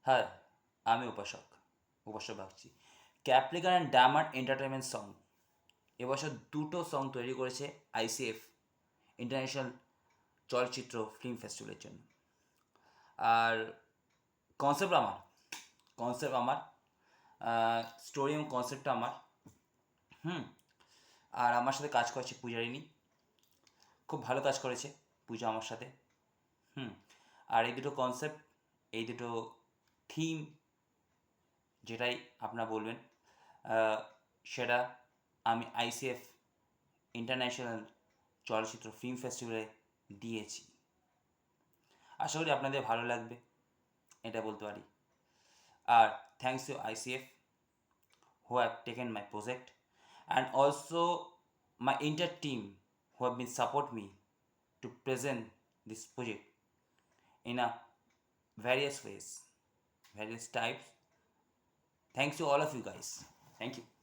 হ্যাঁ, আমি উপাস্য ভাবছি। ক্যাপ্লিকান অ্যান্ড ডায়মন্ড এন্টারটেনমেন্ট সং এবছর দুটো সং তৈরি করেছে আইসিএফ ইন্টারন্যাশনাল চলচ্চিত্র ফিল্ম ফেস্টিভ্যালের জন্য। আর কনসেপ্ট আমার কনসেপ্ট আমার স্টোরি এবং কনসেপ্টটা আমার। হুম। আর আমার সাথে কাজ করেছে পূজারিনী, খুব ভালো কাজ করেছে পূজা আমার সাথে। হুম। আর এই দুটো কনসেপ্ট, এই দুটো থিম, যেটাই আপনারা বলবেন, আহ, সেটা আমি আইসিএফ ইন্টারন্যাশনাল চলচ্চিত্র ফিল্ম ফেস্টিভ্যালে দিয়েছি। আশা করি আপনাদের ভালো লাগবে, এটা বলতে পারি। আর thanks to ICF who have taken my project, and also my entire team who have been support me to present this project in a various ways, various types. Thanks to all of you guys. Thank you.